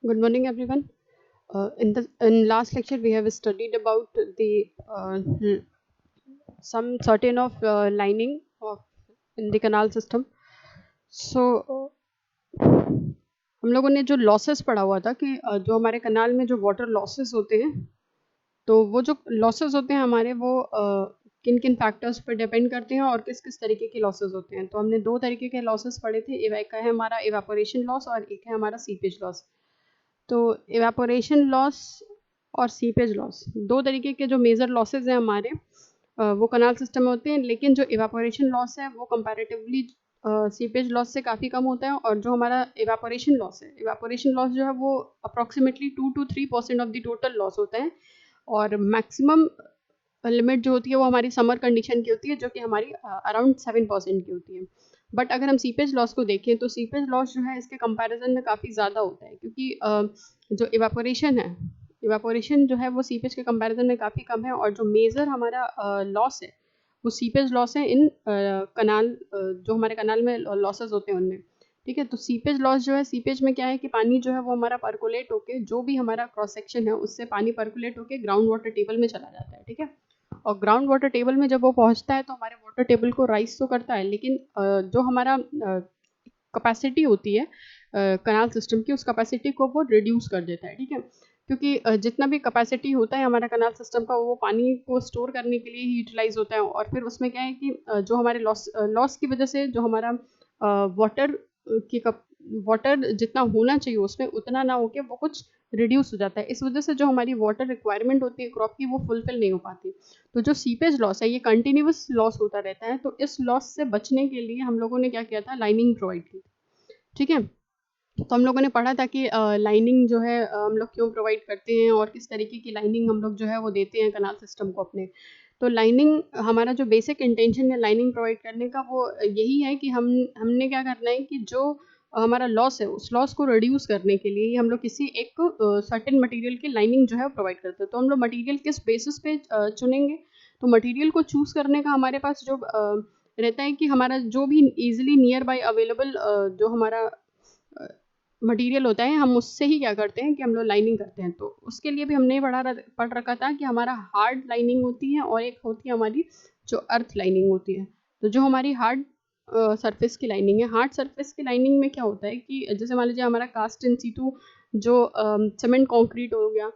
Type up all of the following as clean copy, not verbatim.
Good morning, everyone. In last lecture, we have studied about the some certain of lining of in the canal system. So हम लोगों ने जो losses पढ़ा हुआ था कि जो हमारे कनाल में जो वाटर लॉसेस होते हैं, तो वो जो लॉसेस होते हैं हमारे वो किन किन फैक्टर्स पर डिपेंड करते हैं और किस किस तरीके के लॉसेस होते हैं। तो हमने दो तरीके के लॉसेस पढ़े थे। एक है हमारा इवापोरेशन लॉस और एक है हमारा सीपेज लॉस। तो इवेपोरेशन लॉस और सीपेज लॉस दो तरीके के जो मेजर लॉसेज हैं हमारे वो कनाल सिस्टम में होते हैं, लेकिन जो इवेपोरेशन लॉस है वो कंपैरेटिवली सीपेज लॉस से काफ़ी कम होता है। और जो हमारा इवेपोरेशन लॉस है, इवेपोरेशन लॉस जो है वो approximately 2 to 3% of the total loss होता है। और मैक्सिमम लिमिट जो होती है वो हमारी समर कंडीशन की होती है, जो कि हमारी अराउंड 7% की होती है। बट अगर हम सीपेज लॉस को देखें तो सीपेज लॉस जो है इसके कंपैरिजन में काफ़ी ज़्यादा होता है, क्योंकि जो इवापोरेशन है, इवापोरेशन जो है वो सीपेज के कंपैरिजन में काफ़ी कम है। और जो मेजर हमारा लॉस है वो सीपेज लॉस है इन कनाल, जो हमारे कनाल में लॉसेस होते हैं उनमें। ठीक है, तो सीपेज लॉस जो है, सीपेज में क्या है कि पानी जो है वो हमारा पर्कुलेट होके, जो भी हमारा क्रॉस सेक्शन है उससे पानी पर्कुलेट होके ग्राउंड वाटर टेबल में चला जाता है। ठीक है, और ग्राउंड वाटर टेबल में जब वो पहुंचता है तो हमारे वाटर टेबल को राइज तो करता है, लेकिन जो हमारा कैपेसिटी होती है कनाल सिस्टम की, उस कैपेसिटी को वो रिड्यूस कर देता है। ठीक है, क्योंकि जितना भी कैपेसिटी होता है हमारा कनाल सिस्टम का, वो पानी को स्टोर करने के लिए ही यूटिलाइज होता है। और फिर उसमें क्या है कि जो हमारे लॉस की वजह से जो हमारा वाटर की वाटर जितना होना चाहिए उसमें उतना ना होके वो कुछ रिड्यूस हो जाता है। इस वजह से जो हमारी वाटर रिक्वायरमेंट होती है क्रॉप की, वो फुलफिल नहीं हो पाती। तो जो सीपेज लॉस है ये कंटिन्यूस लॉस होता रहता है। तो इस लॉस से बचने के लिए हम लोगों ने क्या किया था, लाइनिंग प्रोवाइड की। ठीक है, तो हम लोगों ने पढ़ा था कि लाइनिंग जो है हम लोग क्यों प्रोवाइड करते हैं और किस तरीके की लाइनिंग हम लोग जो है वो देते हैं कनाल सिस्टम को अपने। तो लाइनिंग, हमारा जो बेसिक इंटेंशन है लाइनिंग प्रोवाइड करने का वो यही है कि हमने क्या करना है कि जो हमारा लॉस है उस लॉस को रिड्यूस करने के लिए ही हम लोग किसी एक सर्टेन मटेरियल की लाइनिंग जो है प्रोवाइड करते हैं। तो हम लोग मटेरियल किस बेसिस पे चुनेंगे, तो मटेरियल को चूज़ करने का हमारे पास जो रहता है कि हमारा जो भी ईजिली नियर बाय अवेलेबल जो हमारा मटेरियल होता है, हम उससे ही क्या करते हैं कि हम लोग लाइनिंग करते हैं। तो उसके लिए भी हमने पढ़ रखा था कि हमारा हार्ड लाइनिंग होती है और एक होती है हमारी जो अर्थ लाइनिंग होती है। तो जो हमारी हार्ड सरफेस की लाइनिंग है, हार्ड सरफेस की लाइनिंग में क्या होता है कि जैसे मान लीजिए हमारा कास्ट इन सीटू जो सीमेंट कंक्रीट हो गया,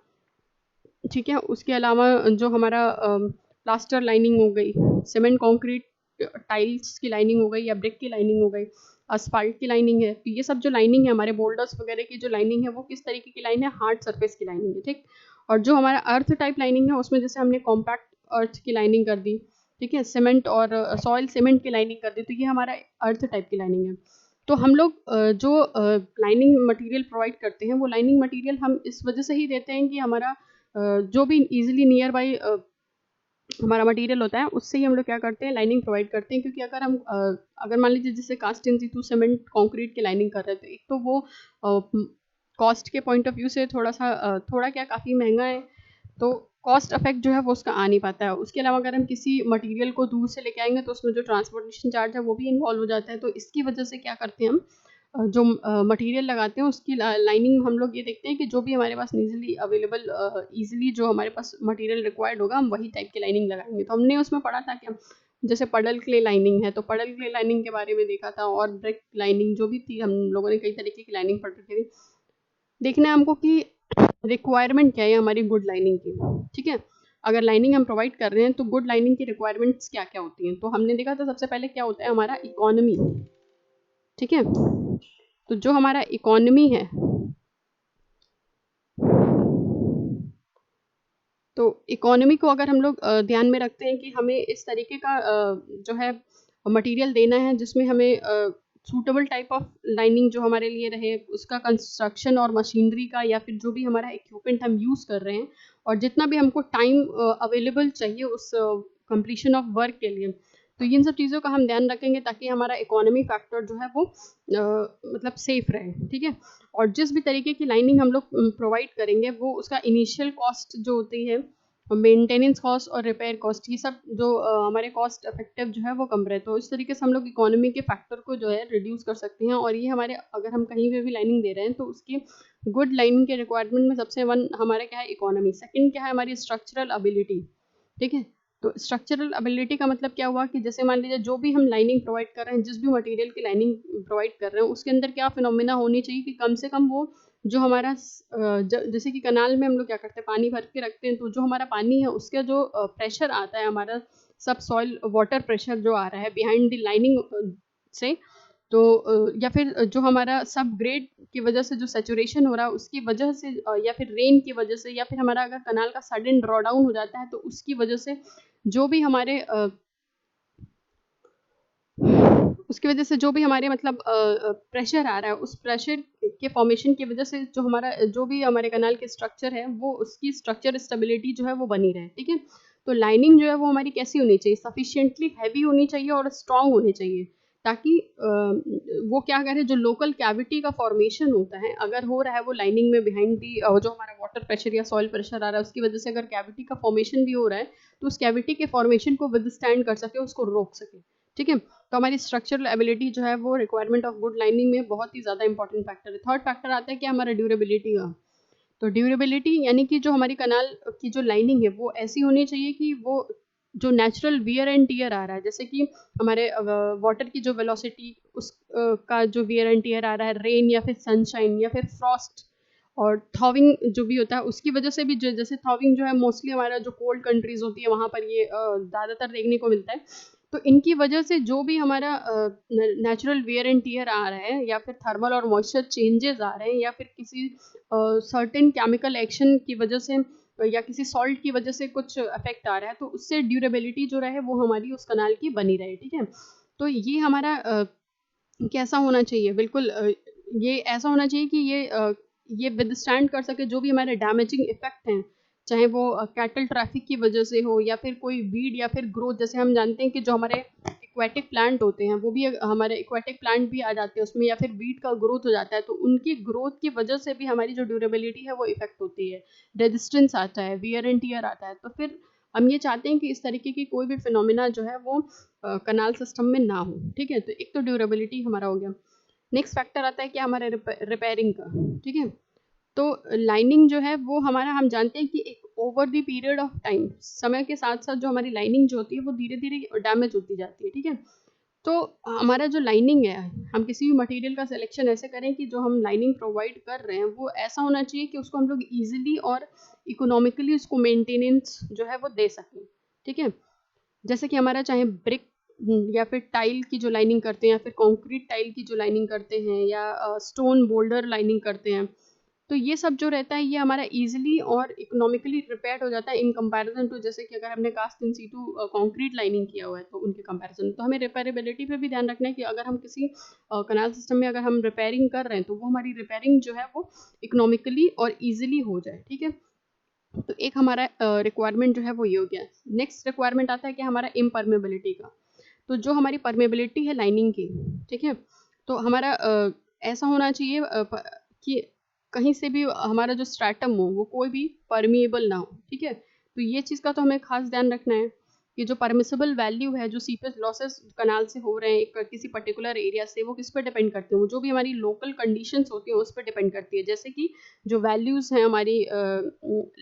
ठीक है, उसके अलावा जो हमारा प्लास्टर लाइनिंग हो गई, सीमेंट कंक्रीट टाइल्स की लाइनिंग हो गई या ब्रिक की लाइनिंग हो गई, असफाल्ट की लाइनिंग है। तो ये सब जो लाइनिंग है हमारे बोल्डर्स वगैरह की जो लाइनिंग है वो किस तरीके की लाइन है, हार्ड सरफेस की लाइनिंग है। ठीक, और जो हमारा अर्थ टाइप लाइनिंग है उसमें जैसे हमने कॉम्पैक्ट अर्थ की लाइनिंग कर दी, ठीक है, सीमेंट और सॉइल सीमेंट की लाइनिंग कर दी, तो ये हमारा अर्थ टाइप की लाइनिंग है। तो हम लोग जो लाइनिंग मटेरियल प्रोवाइड करते हैं वो लाइनिंग मटेरियल हम इस वजह से ही देते हैं कि हमारा जो भी ईजिली नियर बाई हमारा मटेरियल होता है उससे ही हम लोग क्या करते हैं, लाइनिंग प्रोवाइड करते हैं। क्योंकि अगर हम अगर मान लीजिए जैसे cast in situ cement concrete की लाइनिंग कर रहे थे, एक तो वो कॉस्ट के पॉइंट ऑफ व्यू से थोड़ा सा थोड़ा क्या काफ़ी महंगा है, तो कॉस्ट अफेक्ट जो है वो उसका आ नहीं पाता है। उसके अलावा अगर हम किसी मटेरियल को दूर से लेके आएंगे तो उसमें जो ट्रांसपोर्टेशन चार्ज है वो भी इन्वॉल्व हो जाता है। तो इसकी वजह से क्या करते हैं हम, जो मटेरियल लगाते हैं उसकी लाइनिंग हम लोग ये देखते हैं कि जो भी हमारे पास ईजिली अवेलेबल ईजिली जो हमारे पास मटेरियल रिक्वायर्ड होगा हम वही टाइप की लाइनिंग लगाएंगे। तो हमने उसमें पढ़ा था कि जैसे पडल क्ले लाइनिंग है, तो पडल क्ले लाइनिंग के बारे में देखा था, और ब्रिक लाइनिंग जो भी थी, हम लोगों ने कई तरीके की लाइनिंग पढ़ रखी थी। देखना है हमको कि रिक्वायरमेंट क्या है हमारी गुड लाइनिंग की। ठीक है, अगर लाइनिंग हम प्रोवाइड कर रहे हैं तो गुड लाइनिंग की रिक्वायरमेंट्स क्या क्या होती हैं। तो हमने देखा था सबसे पहले क्या होता है हमारा इकोनॉमी। ठीक है, तो जो हमारा इकोनॉमी है, तो इकोनॉमी को अगर हम लोग ध्यान में रखते हैं कि हमें इस तरीके का जो है मटेरियल देना है जिसमें हमें सूटेबल टाइप ऑफ लाइनिंग जो हमारे लिए रहे, उसका कंस्ट्रक्शन और मशीनरी का या फिर जो भी हमारा इक्विपमेंट हम यूज़ कर रहे हैं, और जितना भी हमको टाइम अवेलेबल चाहिए उस कंप्लीशन ऑफ वर्क के लिए, तो इन सब चीज़ों का हम ध्यान रखेंगे ताकि हमारा इकोनॉमी फैक्टर जो है वो मतलब सेफ रहे। ठीक है, और जिस भी तरीके की लाइनिंग हम लोग प्रोवाइड करेंगे वो उसका इनिशियल कॉस्ट जो होती है मेंटेनेंस कॉस्ट और रिपेयर कॉस्ट, ये सब जो हमारे कॉस्ट इफेक्टिव जो है वो कम रहे। तो इस तरीके से हम लोग इकोनॉमी के फैक्टर को जो है रिड्यूस कर सकते हैं। और ये हमारे, अगर हम कहीं पे भी लाइनिंग दे रहे हैं तो उसकी गुड लाइनिंग के रिक्वायरमेंट में सबसे वन हमारा क्या है, इकोनॉमी। सेकंड क्या है, हमारी स्ट्रक्चरल एबिलिटी। ठीक है, तो स्ट्रक्चरल एबिलिटी का मतलब क्या हुआ कि जैसे मान लीजिए जो भी हम लाइनिंग प्रोवाइड कर रहे हैं, जिस भी मटेरियल की लाइनिंग प्रोवाइड कर रहे हैं, उसके अंदर क्या फिनोमिना होनी चाहिए कि कम से कम वो जो हमारा जैसे कि कनाल में हम लोग क्या करते हैं, पानी भर के रखते हैं, तो जो हमारा पानी है उसका जो प्रेशर आता है, हमारा सब सॉइल वाटर प्रेशर जो आ रहा है बिहाइंड द लाइनिंग से, तो या फिर जो हमारा सब ग्रेड की वजह से जो सैचुरेशन हो रहा है उसकी वजह से, या फिर रेन की वजह से, या फिर हमारा अगर कनाल का सडन ड्रॉ डाउन हो जाता है तो उसकी वजह से जो भी हमारे उसकी वजह से जो भी हमारे मतलब प्रेशर आ रहा है, उस प्रेशर के फॉर्मेशन की वजह से जो हमारा जो भी हमारे कनाल के स्ट्रक्चर है वो उसकी स्ट्रक्चर स्टेबिलिटी जो है वो बनी रहे। ठीक है, तो लाइनिंग जो है वो हमारी कैसी होनी चाहिए, सफिशिएंटली हैवी होनी चाहिए और स्ट्रांग होनी चाहिए, ताकि वो क्या करे, जो लोकल कैविटी का फॉर्मेशन होता है अगर हो रहा है वो लाइनिंग में बिहाइंड दी, जो हमारा वाटर प्रेशर या सॉइल प्रेशर आ रहा है उसकी वजह से अगर कैविटी का फॉर्मेशन भी हो रहा है तो उस कैविटी के फॉर्मेशन को विदस्टैंड कर सके, उसको रोक सके। ठीक है, तो हमारी स्ट्रक्चरल एबिलिटी जो है वो रिक्वायरमेंट ऑफ गुड लाइनिंग में बहुत ही ज़्यादा इंपॉर्टेंट फैक्टर है। थर्ड फैक्टर आता है कि हमारा ड्यूरेबिलिटी का। तो ड्यूरेबिलिटी यानी कि जो हमारी कनाल की जो लाइनिंग है वो ऐसी होनी चाहिए कि वो जो नेचुरल वियर एंड टीयर आ रहा है, जैसे कि हमारे वाटर की जो वेलोसिटी उस का जो वियर एंड टीयर आ रहा है, रेन या फिर सनशाइन या फिर फ्रॉस्ट और थॉविंग जो भी होता है उसकी वजह से भी, जैसे थॉविंग जो है मोस्टली हमारा जो कोल्ड कंट्रीज होती है वहाँ पर ये ज़्यादातर देखने को मिलता है। तो इनकी वजह से जो भी हमारा नेचुरल वियर एंड टीयर आ रहा है, या फिर थर्मल और मॉइस्चर चेंजेस आ रहे हैं, या फिर किसी सर्टेन केमिकल एक्शन की वजह से या किसी सॉल्ट की वजह से कुछ इफेक्ट आ रहा है, तो उससे ड्यूरेबिलिटी जो रहे वो हमारी उस कनाल की बनी रहे। ठीक है, तो ये हमारा कैसा होना चाहिए, बिल्कुल ये ऐसा होना चाहिए कि ये विदस्टैंड कर सके जो भी हमारे डैमेजिंग इफेक्ट हैं, चाहे वो कैटल ट्रैफिक की वजह से हो या फिर कोई वीड या फिर ग्रोथ। जैसे हम जानते हैं कि जो हमारे एक्वेटिक प्लांट होते हैं वो भी, हमारे एक्वेटिक प्लांट भी आ जाते हैं उसमें, या फिर वीड का ग्रोथ हो जाता है, तो उनकी ग्रोथ की वजह से भी हमारी जो ड्यूरेबिलिटी है वो इफेक्ट होती है, रेजिस्टेंस आता है, वियर एंड टियर आता है। तो फिर हम ये चाहते हैं कि इस तरीके की कोई भी फिनोमिना जो है वो कनाल सिस्टम में ना हो। ठीक है, तो एक तो ड्यूरेबिलिटी हमारा हो गया। नेक्स्ट फैक्टर आता है कि हमारे रिपेयरिंग का। ठीक है, तो लाइनिंग जो है वो हमारा, हम जानते हैं कि एक over the period of time, समय के साथ साथ जो हमारी लाइनिंग जो होती है वो धीरे धीरे डैमेज होती जाती है। ठीक है, तो हमारा जो लाइनिंग है, हम किसी भी मटेरियल का सिलेक्शन ऐसे करें कि जो हम लाइनिंग प्रोवाइड कर रहे हैं वो ऐसा होना चाहिए कि उसको हम लोग ईजिली और इकोनॉमिकली उसको मेंटेनेंस जो है वो दे सकें। ठीक है, जैसे कि हमारा चाहे ब्रिक या फिर टाइल की जो लाइनिंग करते हैं, या फिर कंक्रीट टाइल की जो लाइनिंग करते हैं, या स्टोन बोल्डर लाइनिंग करते हैं, तो ये सब जो रहता है ये हमारा इजीली और इकोनॉमिकली रिपेयर्ड हो जाता है इन कंपैरिजन टू, जैसे कि अगर हमने cast in situ concrete lining किया हुआ है तो उनके कंपैरिजन। तो हमें रिपेयरेबिलिटी पे भी ध्यान रखना है कि अगर हम किसी कनाल सिस्टम में अगर हम रिपेयरिंग कर रहे हैं तो वो हमारी रिपेयरिंग जो है वो इकोनॉमिकली और ईजिली हो जाए। ठीक है, तो एक हमारा रिक्वायरमेंट जो है वो ये हो गया। नेक्स्ट रिक्वायरमेंट आता है कि हमारा इम्परमेबिलिटी का। तो जो हमारी परमेबिलिटी है लाइनिंग की, ठीक है, तो हमारा ऐसा होना चाहिए कि कहीं से भी हमारा जो स्ट्रैटम हो वो कोई भी परमिएबल ना हो। ठीक है, तो ये चीज़ का तो हमें खास ध्यान रखना है कि जो परमिसिबल वैल्यू है, जो सीपेज लॉसेस कनाल से हो रहे हैं किसी पर्टिकुलर एरिया से, वो किस पर डिपेंड करते हैं, वो जो भी हमारी लोकल कंडीशंस होती हैं उस पर डिपेंड करती है। जैसे कि जो वैल्यूज़ हैं हमारी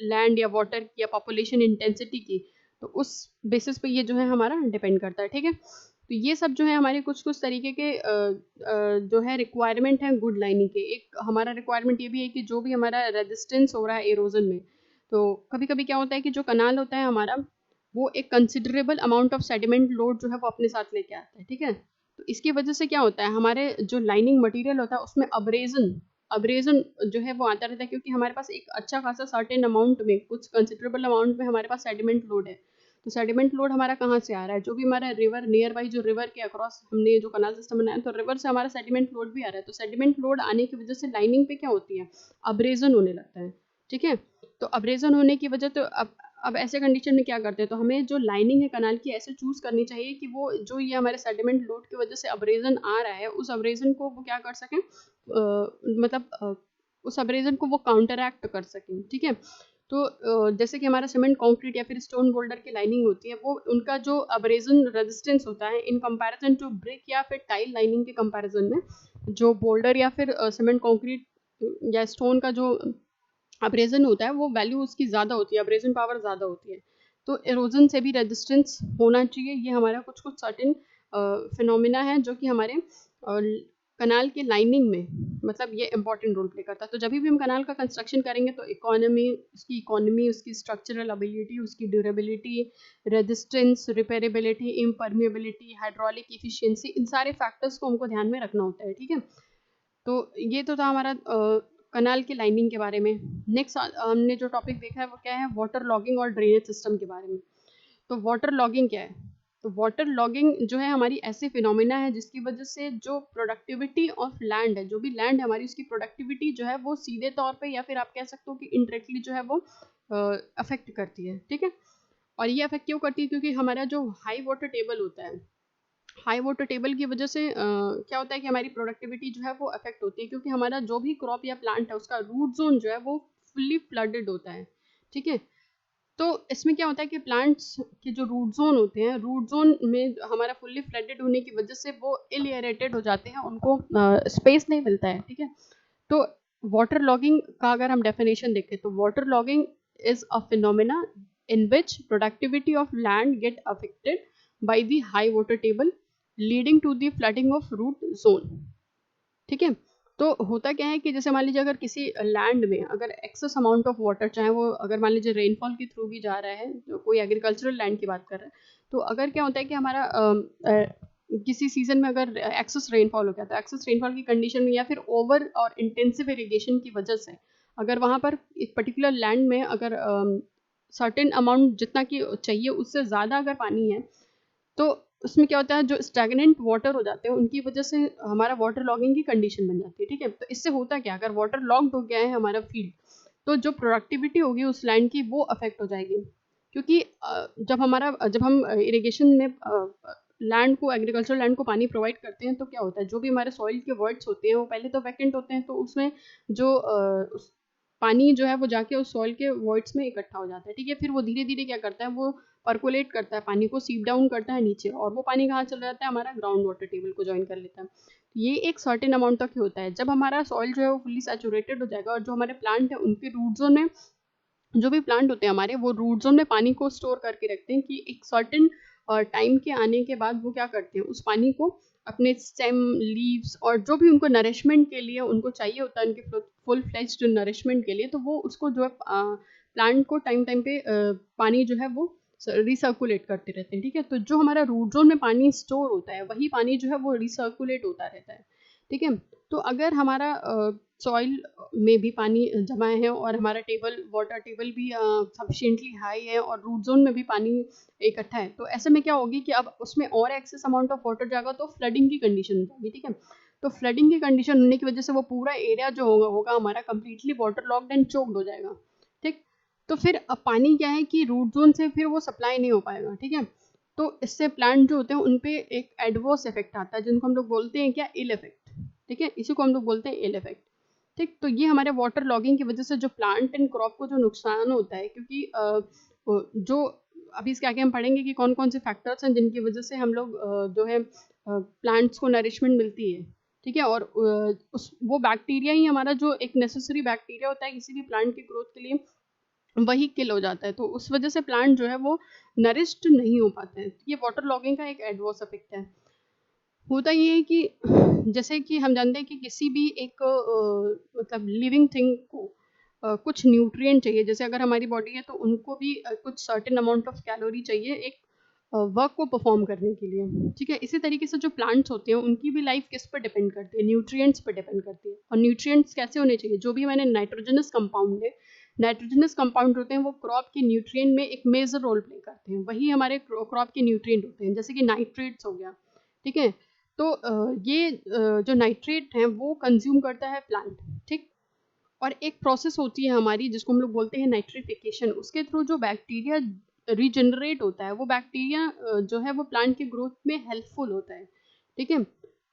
लैंड या वाटर की या पॉपुलेशन इंटेंसिटी की, तो उस बेसिस पे ये जो है हमारा डिपेंड करता है। ठीक है, तो ये सब जो है हमारे कुछ कुछ तरीके के जो है रिक्वायरमेंट है गुड लाइनिंग के। एक हमारा रिक्वायरमेंट ये भी है कि जो भी हमारा रेजिस्टेंस हो रहा है एरोजन में, तो कभी कभी क्या होता है कि जो कनाल होता है हमारा वो एक considerable amount of sediment load जो है वो अपने साथ लेके आता है। ठीक है, तो इसकी वजह से क्या होता है, हमारे जो लाइनिंग मटेरियल होता है उसमें अब्रेजन अब्रेजन जो है वो आता रहता है, क्योंकि हमारे पास एक अच्छा खासा सर्टेन अमाउंट में, कुछ कंसिडरेबल अमाउंट में हमारे पास सेडिमेंट लोड है। तो सेडिमेंट लोड हमारा कहाँ से आ रहा है, जो भी हमारा रिवर नियर बाई, जो रिवर के अक्रॉस हमने जो कनाल सिस्टम बनाया तो रिवर से हमारा सेडिमेंट लोड भी आ रहा है। तो सेडिमेंट लोड आने की वजह से लाइनिंग पे क्या होती है, अब्रेजन होने लगता है। ठीक है, तो अब्रेजन होने की वजह, तो अब ऐसे कंडीशन में क्या करते हैं, तो हमें जो लाइनिंग है कनाल की ऐसे चूज करनी चाहिए कि वो जो ये हमारे सेडिमेंट लोड की वजह से अब्रेजन आ रहा है उस अब्रेजन को वो क्या कर सकें, मतलब उस अब्रेजन को वो काउंटरैक्ट कर सकें। ठीक है, तो जैसे कि हमारा सीमेंट कंक्रीट या फिर स्टोन बोल्डर की लाइनिंग होती है, वो उनका जो अब्रेजन रेजिस्टेंस होता है इन कंपैरिजन टू ब्रिक या फिर टाइल लाइनिंग के कंपैरिजन में, जो बोल्डर या फिर सीमेंट कंक्रीट या स्टोन का जो अब्रेजन होता है वो वैल्यू उसकी ज़्यादा होती है, अब्रेजन पावर ज़्यादा होती है। तो एरोजन से भी रेजिस्टेंस होना चाहिए। ये हमारा कुछ कुछ सर्टेन फिनोमिना है जो कि हमारे कनाल की लाइनिंग में, मतलब ये इंपॉर्टेंट रोल प्ले करता है। तो जब भी हम कनाल का कंस्ट्रक्शन करेंगे तो इकोनॉमी, उसकी स्ट्रक्चरल एबिलिटी, उसकी durability, resistance, repairability, इम्परमिएबिलिटी, hydraulic efficiency, इन सारे फैक्टर्स को हमको ध्यान में रखना होता है, ठीक है। तो ये तो था हमारा कनाल की लाइनिंग के बारे में। नेक्स्ट हमने जो टॉपिक देखा है वो क्या है, वाटर लॉगिंग और ड्रेनेज सिस्टम के बारे में। तो वाटर लॉगिंग क्या है? तो वाटर लॉगिंग जो है हमारी ऐसी फिनोमिना है जिसकी वजह से जो प्रोडक्टिविटी ऑफ लैंड है, जो भी लैंड है हमारी, उसकी प्रोडक्टिविटी जो है वो सीधे तौर पे या फिर आप कह सकते हो कि इनडायरेक्टली जो है वो अफेक्ट करती है, ठीक है। और ये अफेक्ट क्यों करती है? क्योंकि हमारा जो हाई वाटर टेबल होता है, हाई वाटर टेबल की वजह से क्या होता है कि हमारी प्रोडक्टिविटी जो है वो अफेक्ट होती है, क्योंकि हमारा जो भी क्रॉप या प्लांट है उसका रूट जोन जो है वो फुल्ली फ्लडेड होता है, ठीक है। तो इसमें क्या होता है कि प्लांट्स के जो रूट जोन होते हैं, रूट जोन में हमारा फुल्ली फ्लडेड होने की वजह से वो इल एरेटेड हो जाते हैं, उनको स्पेस नहीं मिलता है, ठीक है। तो वाटर लॉगिंग का अगर हम डेफिनेशन देखें तो water logging is a phenomena in which productivity of land get affected by the high water table leading to the flooding of root zone, ठीक है। तो होता क्या है कि जैसे मान लीजिए अगर किसी लैंड में अगर एक्सेस अमाउंट ऑफ वाटर, चाहे वो अगर मान लीजिए रेनफॉल के थ्रू भी जा रहा है, जो कोई एग्रीकल्चरल लैंड की बात कर रहा है, तो अगर क्या होता है कि हमारा किसी सीजन में अगर एक्सेस रेनफॉल हो गया, तो एक्सेस रेनफॉल की कंडीशन में या फिर ओवर और इंटेंसिव इरिगेशन की वजह से अगर वहाँ पर एक पर्टिकुलर लैंड में अगर सर्टेन अमाउंट जितना कि चाहिए उससे ज़्यादा अगर पानी है, तो उसमें क्या होता है, जो स्टैग्नेंट वाटर हो जाते हैं उनकी वजह से हमारा वाटर लॉगिंग की कंडीशन बन जाती है, ठीक है। तो इससे होता क्या, अगर वाटर लॉग्ड हो गया है हमारा फील्ड, तो जो प्रोडक्टिविटी होगी उस लैंड की वो अफेक्ट हो जाएगी, क्योंकि जब हम इरिगेशन में लैंड को, एग्रीकल्चर लैंड को पानी प्रोवाइड करते हैं, तो क्या होता है, जो भी हमारे सॉइल के वर्ड्स होते हैं वो पहले तो वैकेंट होते हैं, तो उसमें जो पानी जो है वो जाके उस सॉइल के वॉइड्स में इकट्ठा हो जाता है, ठीक है। फिर वो धीरे धीरे क्या करता है, वो परकोलेट करता है, पानी को सीप डाउन करता है नीचे, और वो पानी कहाँ चला जाता है, हमारा ग्राउंड वाटर टेबल को ज्वाइन कर लेता है। ये एक सर्टेन अमाउंट तक ही होता है। जब हमारा सॉइल जो है वो फुल्ली सैचुरेटेड हो जाएगा और जो हमारे प्लांट है उनके रूट जोन में, जो भी प्लांट होते हैं हमारे, वो रूट जोन में पानी को स्टोर करके रखते हैं कि एक सर्टेन टाइम के आने के बाद वो क्या करते हैं, उस पानी को अपने स्टेम, लीव्स और जो भी उनको नरिशमेंट के लिए उनको चाहिए होता है, उनके फुल फ्लेज्ड नरिशमेंट के लिए, तो वो उसको जो है प्लांट को टाइम टाइम पे पानी जो है वो रिसर्कुलेट करते रहते हैं, ठीक है। तो जो हमारा रूट जोन में पानी स्टोर होता है वही पानी जो है वो रिसर्कुलेट होता रहता है, ठीक है। तो अगर हमारा सॉइल में भी पानी जमा है और हमारा वाटर टेबल भी सफिशिएंटली हाई है और रूट जोन में भी पानी इकट्ठा है, तो ऐसे में क्या होगी कि अब उसमें और एक्सेस अमाउंट ऑफ वाटर जाएगा तो फ्लडिंग की कंडीशन हो जाएगी, ठीक है। तो फ्लडिंग की कंडीशन होने की वजह से वो पूरा एरिया जो होगा हमारा completely water locked and choked हो जाएगा, ठीक। तो फिर अब पानी क्या है कि रूट जोन से फिर वो सप्लाई नहीं हो पाएगा, ठीक है। तो इससे प्लांट जो होते हैं उन पे एक एडवर्स इफेक्ट आता है, जिनको हम लोग बोलते हैं क्या, इल इफेक्ट, ठीक है। इसी को हम लोग बोलते हैं इल इफेक्ट, ठीक। तो ये हमारे वाटर लॉगिंग की वजह से जो प्लांट एंड क्रॉप को जो नुकसान होता है, क्योंकि जो अभी इसके आगे हम पढ़ेंगे कि कौन कौन से फैक्टर्स हैं जिनकी वजह से हम लोग जो है प्लांट्स को नरिशमेंट मिलती है, ठीक है। और वो बैक्टीरिया ही हमारा जो एक नेसेसरी बैक्टीरिया होता है किसी भी प्लांट की ग्रोथ के लिए, वही किल हो जाता है, तो उस वजह से प्लांट जो है वो नरिश्ड नहीं हो पाते हैं। ये वाटर लॉगिंग का एक एडवर्स इफेक्ट है। होता ये है कि जैसे कि हम जानते हैं कि किसी भी एक मतलब लिविंग थिंग को कुछ न्यूट्रिएंट चाहिए, जैसे अगर हमारी बॉडी है तो उनको भी कुछ सर्टेन अमाउंट ऑफ कैलोरी चाहिए एक वर्क को परफॉर्म करने के लिए, ठीक है। इसी तरीके से जो प्लांट्स होते हैं उनकी भी लाइफ किस पर डिपेंड करती है, न्यूट्रिएंट्स पर डिपेंड करती है। और न्यूट्रिएंट्स कैसे होने चाहिए, जो भी मैंने नाइट्रोजनस कंपाउंड है, नाइट्रोजनस कंपाउंड होते हैं वो क्रॉप के न्यूट्रिएंट में एक मेजर रोल प्ले करते हैं, वही हमारे क्रॉप के न्यूट्रिएंट होते हैं, जैसे कि नाइट्रेट्स हो गया, ठीक है। तो ये जो नाइट्रेट है वो कंज्यूम करता है प्लांट, ठीक। और एक प्रोसेस होती है हमारी जिसको हम लोग बोलते हैं नाइट्रिफिकेशन, उसके थ्रू जो बैक्टीरिया रीजनरेट होता है, वो बैक्टीरिया जो है वो प्लांट के ग्रोथ में हेल्पफुल होता है, ठीक है।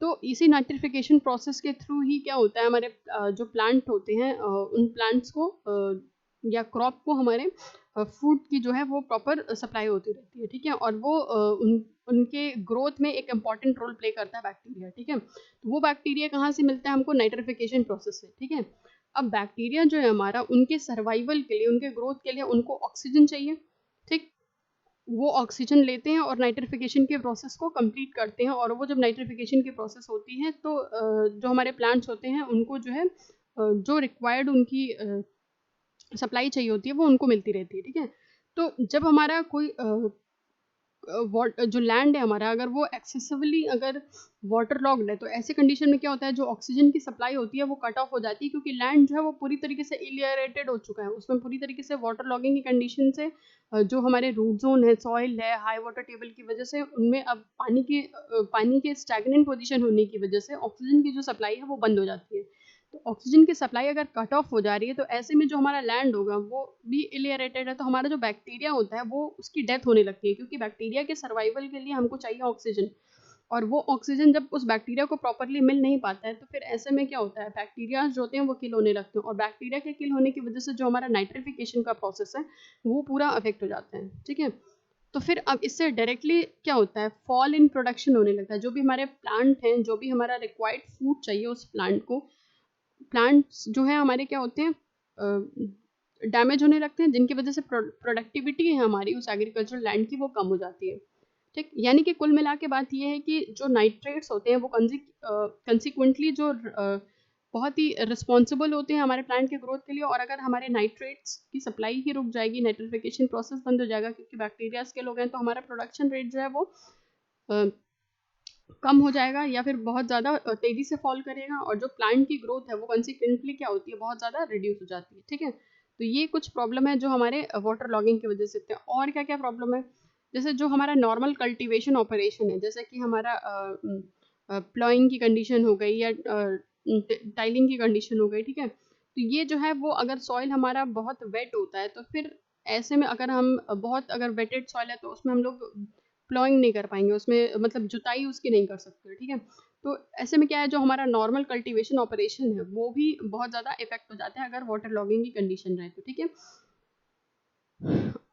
तो इसी नाइट्रिफिकेशन प्रोसेस के थ्रू ही क्या होता है, हमारे जो प्लांट होते हैं उन प्लांट्स को या क्रॉप को हमारे फूड की जो है वो प्रॉपर सप्लाई होती रहती है, ठीक है। और वो उनके ग्रोथ में एक इम्पॉर्टेंट रोल प्ले करता है बैक्टीरिया, ठीक है। तो वो बैक्टीरिया कहाँ से मिलता है हमको? नाइट्रिफिकेशन प्रोसेस से, ठीक है। अब बैक्टीरिया जो है हमारा, उनके सर्वाइवल के लिए, उनके ग्रोथ के लिए उनको ऑक्सीजन चाहिए, ठीक। वो ऑक्सीजन लेते हैं और नाइट्रिफिकेशन के प्रोसेस को कंप्लीट करते हैं, और वो जब नाइट्रिफिकेशन की प्रोसेस होती है तो जो हमारे प्लांट्स होते हैं उनको जो है जो रिक्वायर्ड उनकी सप्लाई चाहिए होती है वो उनको मिलती रहती है, ठीक है। तो जब हमारा कोई जो लैंड है हमारा, अगर वो एक्सेसिवली अगर वाटर लॉग्ड है, तो ऐसे कंडीशन में क्या होता है, जो ऑक्सीजन की सप्लाई होती है वो कट ऑफ हो जाती है, क्योंकि लैंड जो है वो पूरी तरीके से इलियरेटेड हो चुका है, उसमें पूरी तरीके से वाटर लॉगिंग की कंडीशन से जो हमारे रूट जोन है, सॉइल है, हाई वाटर टेबल की वजह से उनमें अब पानी के स्टैग्नेंट पोजीशन होने की वजह से ऑक्सीजन की जो सप्लाई है वो बंद हो जाती है। तो ऑक्सीजन की सप्लाई अगर कट ऑफ हो जा रही है, तो ऐसे में जो हमारा लैंड होगा वो भी इलियरेटेड है, तो हमारा जो बैक्टीरिया होता है वो उसकी डेथ होने लगती है, क्योंकि बैक्टीरिया के सर्वाइवल के लिए हमको चाहिए ऑक्सीजन, और वो ऑक्सीजन जब उस बैक्टीरिया को प्रॉपरली मिल नहीं पाता है, तो फिर ऐसे में क्या होता है, बैक्टीरिया जो होते हैं वो किल होने लगते हैं, और बैक्टीरिया के किल होने की वजह से जो हमारा नाइट्रिफिकेशन का प्रोसेस है वो पूरा अफेक्ट हो जाता है, ठीक है। तो फिर अब इससे डायरेक्टली क्या होता है, फॉल इन प्रोडक्शन होने लगता है। जो भी हमारे प्लांट हैं, जो भी हमारा रिक्वायर्ड फूड चाहिए उस प्लांट को, प्लांट्स जो है हमारे क्या होते हैं, डैमेज होने लगते हैं, जिनकी वजह से प्रोडक्टिविटी है हमारी उस एग्रीकल्चरल लैंड की वो कम हो जाती है, ठीक। यानी कि कुल मिला के बात ये है कि जो नाइट्रेट्स होते हैं वो कंसिक्वेंटली जो बहुत ही रिस्पॉन्सिबल होते हैं हमारे प्लांट के ग्रोथ के लिए, और अगर हमारे नाइट्रेट्स की सप्लाई ही रुक जाएगी, नाइट्रिफिकेशन प्रोसेस बंद हो जाएगा क्योंकि बैक्टीरियाज के लोग हैं, तो हमारा प्रोडक्शन रेट जो है वो कम हो जाएगा, या फिर बहुत ज़्यादा तेज़ी से फॉल करेगा, और जो प्लांट की ग्रोथ है वो कंसिक्वेंटली क्या होती है, बहुत ज़्यादा रिड्यूस हो जाती है, ठीक है। तो ये कुछ प्रॉब्लम है जो हमारे वाटर लॉगिंग की वजह से होते हैं। और क्या क्या प्रॉब्लम है, जैसे जो हमारा नॉर्मल कल्टीवेशन ऑपरेशन है, जैसे कि हमारा प्लॉइंग की कंडीशन हो गई, या टाइलिंग की कंडीशन हो गई, ठीक है। तो ये जो है वो अगर सॉइल हमारा बहुत वेट होता है, तो फिर ऐसे में अगर हम बहुत अगर वेटेड सॉइल है तो उसमें हम लोग प्लॉइंग नहीं कर पाएंगे, उसमें मतलब जुताई उसकी नहीं कर सकते, ठीक है। तो ऐसे में क्या है, जो हमारा नॉर्मल कल्टीवेशन ऑपरेशन है वो भी बहुत ज़्यादा इफेक्ट हो जाता है अगर वाटर लॉगिंग की कंडीशन रहे तो, ठीक है।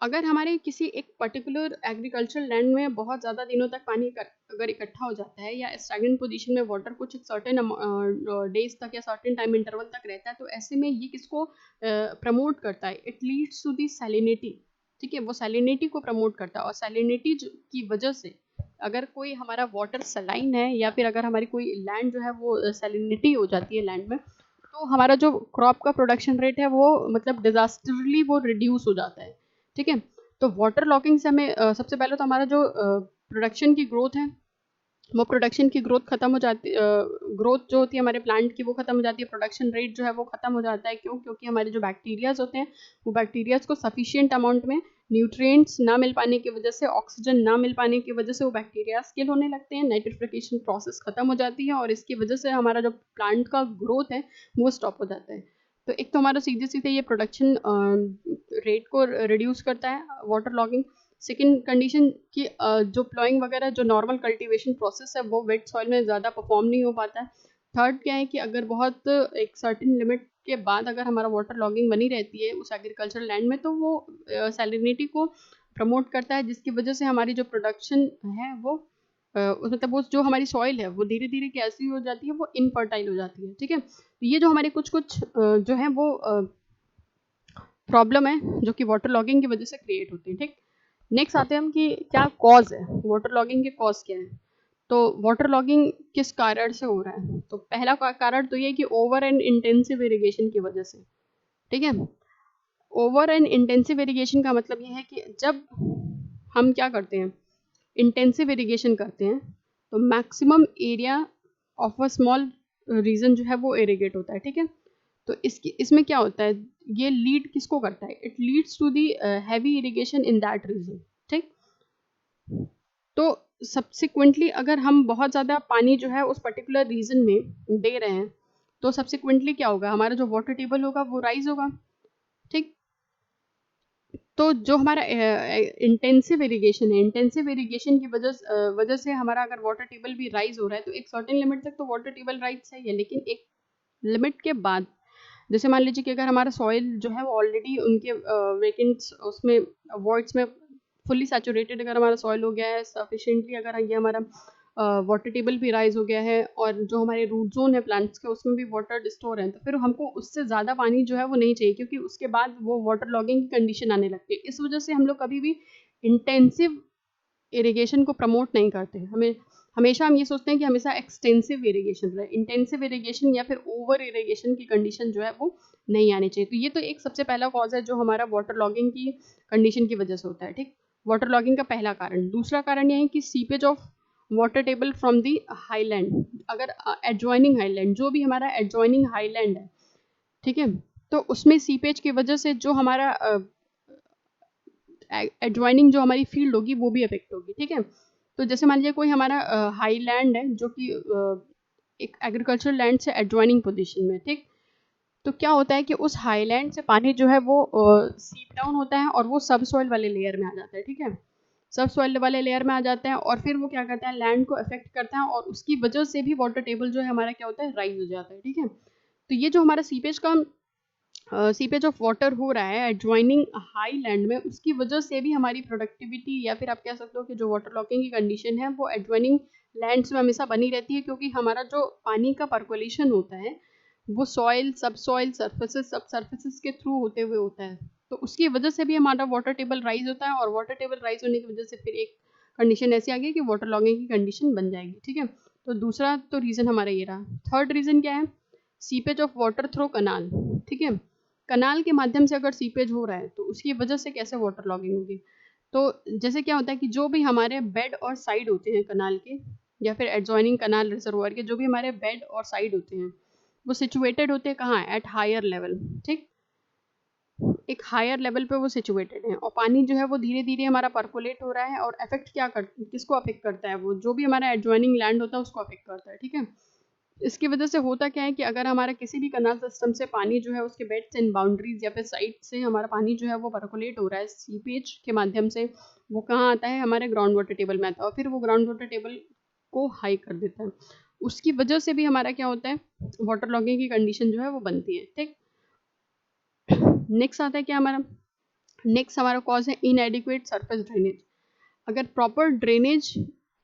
अगर हमारे किसी एक पर्टिकुलर एग्रीकल्चर लैंड में बहुत ज़्यादा दिनों तक पानी अगर इकट्ठा हो जाता है, या स्टैग्नेंट पोजीशन में वाटर कुछ एक सर्टेन डेज तक या सर्टेन टाइम इंटरवल तक रहता है, तो ऐसे में ये किसको प्रमोट करता है, it leads to the salinity, ठीक है। वो सैलिनिटी को प्रमोट करता है, और सैलिनिटी की वजह से अगर कोई हमारा वाटर सलाइन है, या फिर अगर हमारी कोई लैंड जो है वो सैलिनिटी हो जाती है लैंड में, तो हमारा जो क्रॉप का प्रोडक्शन रेट है वो मतलब डिजास्टरली वो रिड्यूस हो जाता है, ठीक है। तो वाटर लॉगिंग से हमें सबसे पहले तो हमारा जो प्रोडक्शन की ग्रोथ है, वो प्रोडक्शन की ग्रोथ खत्म हो जाती, ग्रोथ जो होती है हमारे प्लांट की वो खत्म हो जाती है, प्रोडक्शन रेट जो है वो खत्म हो जाता है। क्यों? क्योंकि हमारे जो बैक्टीरियाज होते हैं वो बैक्टीरियाज को सफिशिएंट अमाउंट में न्यूट्रिएंट्स ना मिल पाने की वजह से, ऑक्सीजन ना मिल पाने की वजह से वो बैक्टीरियाज किल होने लगते हैं, नाइट्रिफिकेशन प्रोसेस खत्म हो जाती है, और इसकी वजह से हमारा जो प्लांट का ग्रोथ है वो स्टॉप हो जाता है। तो एक तो हमारा सीधे सीधे ये प्रोडक्शन रेट को रिड्यूस करता है वाटर लॉगिंग। सेकेंड कंडीशन कि जो प्लॉइंग वगैरह जो नॉर्मल कल्टीवेशन प्रोसेस है वो वेट सॉइल में ज़्यादा परफॉर्म नहीं हो पाता है। थर्ड क्या है कि अगर बहुत एक सर्टेन लिमिट के बाद अगर हमारा वाटर लॉगिंग बनी रहती है उस एग्रीकल्चरल लैंड में, तो वो सैलिनिटी को प्रमोट करता है, जिसकी वजह से हमारी जो प्रोडक्शन है वो मतलब वो जो हमारी सॉइल है वो धीरे धीरे कैसी हो जाती है, वो इनफर्टाइल हो जाती है, ठीक है। तो ये जो हमारे कुछ कुछ जो है वो प्रॉब्लम है जो कि वाटर लॉगिंग की वजह से क्रिएट होती है, ठीक। नेक्स्ट आते हैं हम कि क्या कॉज है, वाटर लॉगिंग के कॉज क्या है। तो वाटर लॉगिंग किस कारण से हो रहा है, तो पहला कारण तो ये है कि ओवर एंड इंटेंसिव इरिगेशन की वजह से, ठीक है। ओवर एंड इंटेंसिव इरिगेशन का मतलब ये है कि जब हम क्या करते हैं, इंटेंसिव इरिगेशन करते हैं, तो maximum area of a small region जो है वो इरिगेट होता है, ठीक है। तो इसमें क्या होता है, ये लीड किसको करता है, it leads to the heavy irrigation in that region, ठीक। तो सब्सिक्वेंटली अगर हम बहुत ज़्यादा पानी जो है उस पर्टिकुलर रीजन में दे रहे हैं, तो सब्सिक्वेंटली क्या होगा, हमारा जो वाटर टेबल होगा वो राइज होगा, ठीक। तो जो हमारा इंटेंसिव इरिगेशन है, इंटेंसिव इरिगेशन की वजह से हमारा अगर वाटर टेबल भी राइज हो रहा है, तो एक सर्टेन लिमिट तक तो वाटर टेबल राइज है, लेकिन एक लिमिट के बाद जैसे मान लीजिए कि अगर हमारा सॉइल जो है वो ऑलरेडी उनके वेकेंट्स उसमें वॉइड्स में फुल्ली सैचुरेटेड अगर हमारा सॉइल हो गया है सफिशिएंटली, अगर ये हमारा वाटर टेबल भी राइज हो गया है और जो हमारे रूट जोन है प्लांट्स के उसमें भी वाटर स्टोर है, तो फिर हमको उससे ज़्यादा पानी जो है वो नहीं चाहिए, क्योंकि उसके बाद वो वाटर लॉगिंग की कंडीशन आने लगती है। इस वजह से हम लोग कभी भी इंटेंसिव इरिगेशन को प्रमोट नहीं करते। हमेशा हम ये सोचते हैं कि हमेशा एक्सटेंसिव इरिगेशन रहे। इंटेंसिव इरिगेशन या फिर ओवर इरिगेशन की कंडीशन जो है वो नहीं आनी चाहिए। तो ये तो एक सबसे पहला कॉज है जो हमारा वाटर लॉगिंग की कंडीशन की वजह से होता है। ठीक, वाटर लॉगिंग का पहला कारण। दूसरा कारण ये है कि seepage of water table from the highland. अगर एडजॉइनिंग हाईलैंड, जो भी हमारा एडजॉइनिंग हाईलैंड है, ठीक है, तो उसमें सीपेज की वजह से जो हमारा एडजॉइनिंग जो हमारी फील्ड होगी वो भी अफेक्ट होगी। ठीक है, तो जैसे मान लीजिए कोई हमारा हाई लैंड है जो कि एक एग्रीकल्चरल लैंड से एडजॉइनिंग पोजीशन में, ठीक, तो क्या होता है कि उस हाईलैंड से पानी जो है वो सीप डाउन होता है और वो सब सॉइल वाले लेयर में आ जाता है। ठीक है, सब सॉइल वाले लेयर में आ जाता है और फिर वो क्या करता है, लैंड को अफेक्ट करता है और उसकी वजह से भी वाटर टेबल जो है हमारा क्या होता है, राइज हो जाता है। ठीक है, तो ये जो हमारा सीपेज का सीपेज ऑफ वाटर हो रहा है एडजॉइनिंग हाई लैंड में, उसकी वजह से भी हमारी प्रोडक्टिविटी या फिर आप कह सकते हो कि जो वाटर लॉकिंग की कंडीशन है वो एडजॉइनिंग लैंड्स में हमेशा बनी रहती है, क्योंकि हमारा जो पानी का पर्कोलेशन होता है वो सॉइल, सब सर्फेसेस, सब सर्फेसेस के थ्रू होते हुए होता है। तो उसकी वजह से भी हमारा वाटर टेबल राइज होता है और वाटर टेबल राइज होने की वजह से फिर एक कंडीशन ऐसी आ गई कि वाटर लॉगिंग की कंडीशन बन जाएगी। ठीक है, तो दूसरा तो रीज़न हमारा ये रहा। थर्ड रीज़न क्या है, सीपेज ऑफ वाटर थ्रू कनाल। ठीक है, कनाल के माध्यम से अगर सीपेज हो रहा है तो उसकी वजह से कैसे वाटर लॉगिंग होगी। तो जैसे क्या होता है कि जो भी हमारे बेड और साइड होते हैं कनाल के या फिर एडजॉइनिंग कनाल रिजर्वोयर के, जो भी हमारे बेड और साइड होते हैं वो सिचुएटेड होते हैं कहाँ, एट हायर लेवल। ठीक, एक हायर लेवल पे वो सिचुएटेड है और पानी जो है वो धीरे धीरे हमारा पर्कोलेट हो रहा है और अफेक्ट क्या कर, किसको अफेक्ट करता है, वो जो भी हमारा एडजॉइनिंग लैंड होता है उसको अफेक्ट करता है। ठीक है, इसकी वजह से होता क्या है कि अगर हमारा किसी भी कनाल सिस्टम से पानी जो है उसके बेड्स एंड बाउंड्रीज या फिर साइड से हमारा पानी जो है वो पर्कोलेट हो रहा है सीपेज के माध्यम से, वो कहाँ आता है, हमारे ग्राउंड वाटर टेबल में आता है और फिर वो ग्राउंड वाटर टेबल को हाई कर देता है। उसकी वजह से भी हमारा क्या होता है, वाटर लॉगिंग की कंडीशन जो है वो बनती है। ठीक, नेक्स्ट आता है क्या हमारा, नेक्स्ट हमारा कॉज है इनएडिक्वेट सरफेस ड्रेनेज। अगर प्रॉपर ड्रेनेज,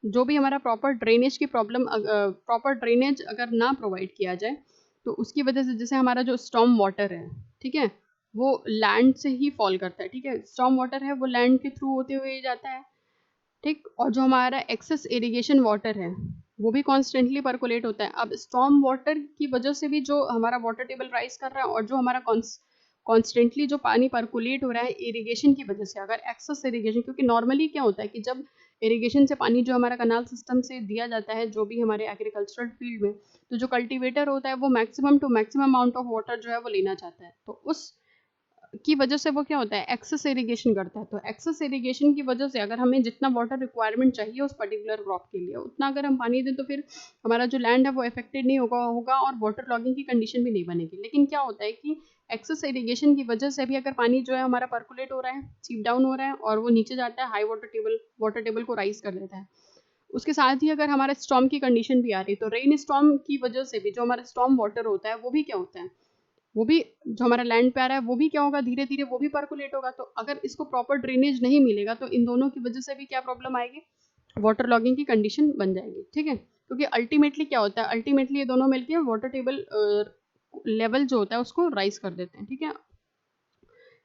जो भी हमारा प्रॉपर ड्रेनेज की प्रॉब्लम, प्रॉपर ड्रेनेज अगर ना प्रोवाइड किया जाए तो उसकी वजह से जैसे हमारा जो स्टॉर्म वाटर है, ठीक है, वो लैंड से ही फॉल करता है। ठीक है, स्टॉर्म वाटर है वो लैंड के थ्रू होते हुए जाता है। ठीक, और जो हमारा एक्सेस इरिगेशन वाटर है वो भी कॉन्स्टेंटली पर्कोलेट होता है। अब स्टॉर्म वाटर की वजह से भी जो हमारा वाटर टेबल राइज कर रहा है और जो हमारा कॉन्स्टेंटली जो पानी पर्कुलेट हो रहा है इरिगेशन की वजह से, अगर एक्सेस इरिगेशन, क्योंकि नॉर्मली क्या होता है कि जब इरिगेशन से पानी जो हमारा कनाल सिस्टम से दिया जाता है जो भी हमारे एग्रीकल्चरल फील्ड में, तो जो कल्टीवेटर होता है वो maximum to maximum amount of water जो है वो लेना चाहता है, तो उस की वजह से वो क्या होता है, एक्सेस इरिगेशन करता है। तो एक्सेस इरिगेशन की वजह से अगर हमें जितना वाटर रिक्वायरमेंट चाहिए उस पर्टिकुलर क्रॉप के लिए उतना अगर हम पानी दें तो फिर हमारा जो लैंड है वो इफेक्टेड नहीं होगा और वाटर लॉगिंग की कंडीशन भी नहीं बनेगी। लेकिन क्या होता है कि एक्सेस इरिगेशन की वजह से भी अगर पानी जो है हमारा पर्कुलेट हो रहा है, सीप डाउन हो रहा है और वो नीचे जाता है, हाई वाटर टेबल को राइज कर देता है। उसके साथ ही अगर हमारा स्टॉर्म की कंडीशन भी आ रही है तो रेन स्टॉर्म की वजह से भी जो हमारा स्टॉर्म वाटर होता है वो भी क्या होता है, वो भी जो हमारा लैंड पे आ रहा है वो भी क्या होगा, धीरे धीरे वो भी पर्कुलेट होगा। तो अगर इसको प्रॉपर ड्रेनेज नहीं मिलेगा तो इन दोनों की वजह से भी क्या प्रॉब्लम आएगी, वाटर लॉगिंग की कंडीशन बन जाएगी। ठीक है, क्योंकि अल्टीमेटली क्या होता है, अल्टीमेटली ये दोनों मिलकर वाटर टेबल लेवल जो होता है उसको राइज कर देते हैं। ठीक है,